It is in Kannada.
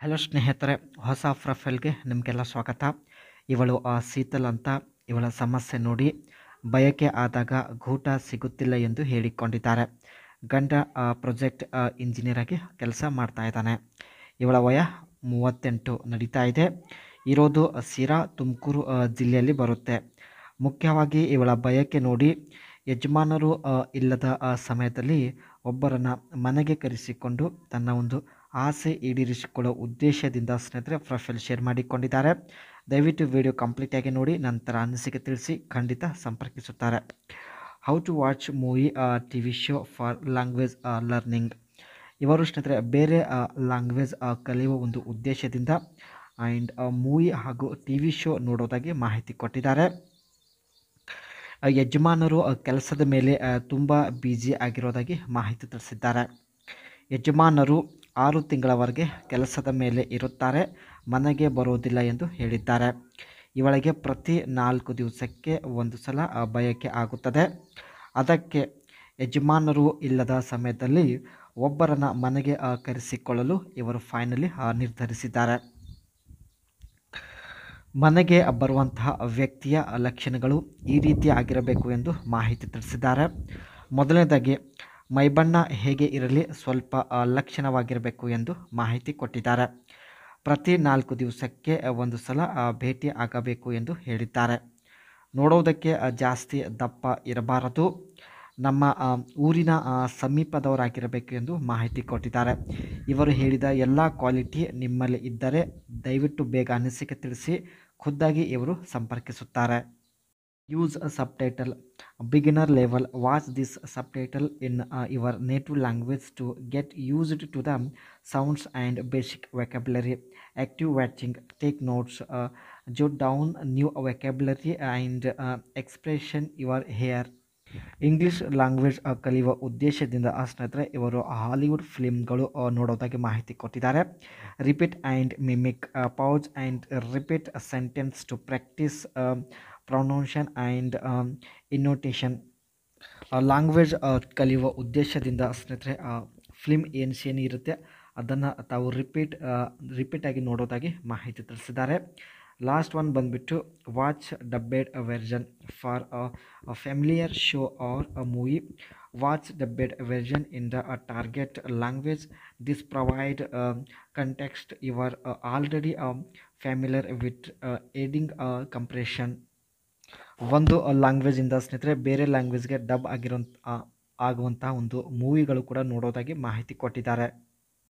ಹಲೋ ಸ್ನೇಹಿತರೆ, ಹೊಸ ಪ್ರೊಫೈಲ್ಗೆ ನಿಮಗೆಲ್ಲ ಸ್ವಾಗತ. ಇವಳು ಶೀತಲ್ ಅಂತ. ಇವಳ ಸಮಸ್ಯೆ ನೋಡಿ, ಬಯಕೆ ಆದಾಗ ಗೂಟ ಸಿಗುತ್ತಿಲ್ಲ ಎಂದು ಹೇಳಿಕೊಂಡಿದ್ದಾರೆ. ಗಂಡ ಪ್ರಾಜೆಕ್ಟ್ ಇಂಜಿನಿಯರ್ ಆಗಿ ಕೆಲಸ ಮಾಡ್ತಾ ಇದ್ದಾನೆ. ಇವಳ ವಯ 38 ನಡೀತಾ ಇದೆ. ಇರೋದು ಸಿರಾ, ತುಮಕೂರು ಜಿಲ್ಲೆಯಲ್ಲಿ ಬರುತ್ತೆ. ಮುಖ್ಯವಾಗಿ ಇವಳ ಬಯಕೆ ನೋಡಿ, ಯಜಮಾನರು ಇಲ್ಲದ ಸಮಯದಲ್ಲಿ ಒಬ್ಬರನ್ನು ಮನೆಗೆ ಕರೆಸಿಕೊಂಡು ತನ್ನ ಒಂದು ಆಸೆ ಈಡೇರಿಸಿಕೊಳ್ಳೋ ಉದ್ದೇಶದಿಂದ ಸ್ನೇಹಿತರೆ ಪ್ರೊಫೈಲ್ ಶೇರ್ ಮಾಡಿಕೊಂಡಿದ್ದಾರೆ. ದಯವಿಟ್ಟು ವಿಡಿಯೋ ಕಂಪ್ಲೀಟಾಗಿ ನೋಡಿ, ನಂತರ ಅನಿಸಿಕೆ ತಿಳಿಸಿ, ಖಂಡಿತ ಸಂಪರ್ಕಿಸುತ್ತಾರೆ. How to watch movie TV show for language learning. ಇವರು ಸ್ನೇಹಿತರೆ ಬೇರೆ ಲ್ಯಾಂಗ್ವೇಜ್ ಕಲಿಯುವ ಒಂದು ಉದ್ದೇಶದಿಂದ ಆ್ಯಂಡ್ ಮೂವಿ ಹಾಗೂ TV ಶೋ ನೋಡೋದಾಗಿ ಮಾಹಿತಿ ಕೊಟ್ಟಿದ್ದಾರೆ. ಯಜಮಾನರು ಕೆಲಸದ ಮೇಲೆ ತುಂಬ ಬ್ಯುಸಿ ಆಗಿರೋದಾಗಿ ಮಾಹಿತಿ ತಿಳಿಸಿದ್ದಾರೆ. ಯಜಮಾನರು 6 ತಿಂಗಳವರೆಗೆ ಕೆಲಸದ ಮೇಲೆ ಇರುತ್ತಾರೆ, ಮನೆಗೆ ಬರೋದಿಲ್ಲ ಎಂದು ಹೇಳಿದ್ದಾರೆ. ಇವಳಿಗೆ ಪ್ರತಿ 4 ದಿವಸಕ್ಕೆ ಒಂದು ಸಲ ಬಯಕೆ ಆಗುತ್ತದೆ. ಅದಕ್ಕೆ ಯಜಮಾನರು ಇಲ್ಲದ ಸಮಯದಲ್ಲಿ ಒಬ್ಬರನ್ನು ಮನೆಗೆ ಕರೆಸಿಕೊಳ್ಳಲು ಇವರು ಫೈನಲಿ ನಿರ್ಧರಿಸಿದ್ದಾರೆ. ಮನೆಗೆ ಬರುವಂತಹ ವ್ಯಕ್ತಿಯ ಲಕ್ಷಣಗಳು ಈ ರೀತಿ ಆಗಿರಬೇಕು ಎಂದು ಮಾಹಿತಿ ತಿಳಿಸಿದ್ದಾರೆ. ಮೊದಲನೇದಾಗಿ ಮೈಬಣ್ಣ ಹೇಗೆ ಇರಲಿ, ಸ್ವಲ್ಪ ಲಕ್ಷಣವಾಗಿರಬೇಕು ಎಂದು ಮಾಹಿತಿ ಕೊಟ್ಟಿದ್ದಾರೆ. ಪ್ರತಿ 4 ದಿವಸಕ್ಕೆ ಒಂದು ಸಲ ಭೇಟಿ ಆಗಬೇಕು ಎಂದು ಹೇಳಿದ್ದಾರೆ. ನೋಡೋದಕ್ಕೆ ಜಾಸ್ತಿ ದಪ್ಪ ಇರಬಾರದು, ನಮ್ಮ ಊರಿನ ಸಮೀಪದವರಾಗಿರಬೇಕು ಎಂದು ಮಾಹಿತಿ ಕೊಟ್ಟಿದ್ದಾರೆ. ಇವರು ಹೇಳಿದ ಎಲ್ಲ ಕ್ವಾಲಿಟಿ ನಿಮ್ಮಲ್ಲಿ ಇದ್ದರೆ ದಯವಿಟ್ಟು ಬೇಗ ಅನಿಸಿಕೆ ತಿಳಿಸಿ, ಖುದ್ದಾಗಿ ಇವರು ಸಂಪರ್ಕಿಸುತ್ತಾರೆ. Use subtitle. Beginner level. Watch this subtitle in your native language to get used to the sounds and basic vocabulary. Active watching. Take notes. Jot down new vocabulary and expression your hair. English language ಕಲಿಯುವ ಉದ್ದೇಶದಿಂದ ಸ್ನೇಹಿತರೆ ಇವರು ಹಾಲಿವುಡ್ ಫಿಲ್ಮ್ಗಳು ನೋಡೋದಾಗಿ ಮಾಹಿತಿ ಕೊಟ್ಟಿದ್ದಾರೆ. Repeat and mimic. Pause and repeat sentence to practice pronunciation and intonation. Language ಕಲಿಯುವ ಉದ್ದೇಶದಿಂದ ಸ್ನೇಹಿತರೆ ಫಿಲ್ಮ್ ಏನಿರುತ್ತೆ ಅದನ್ನು ತಾವು ರಿಪೀಟಾಗಿ ನೋಡೋದಾಗಿ ಮಾಹಿತಿ ತಿಳಿಸಿದ್ದಾರೆ. ಲಾಸ್ಟ್ ಒನ್ ಬಂದುಬಿಟ್ಟು watch dubbed version for familiar show or movie. Watch dubbed version in the target language. This provide context you are already familiar with aiding comprehension. ಒಂದು ಲ್ಯಾಂಗ್ವೇಜಿಂದ ಸ್ನೇಹಿತರೆ ಬೇರೆ ಲ್ಯಾಂಗ್ವೇಜ್ಗೆ ಡಬ್ ಆಗುವಂಥ ಒಂದು ಮೂವಿಗಳು ಕೂಡ ನೋಡೋದಾಗಿ ಮಾಹಿತಿ ಕೊಟ್ಟಿದ್ದಾರೆ.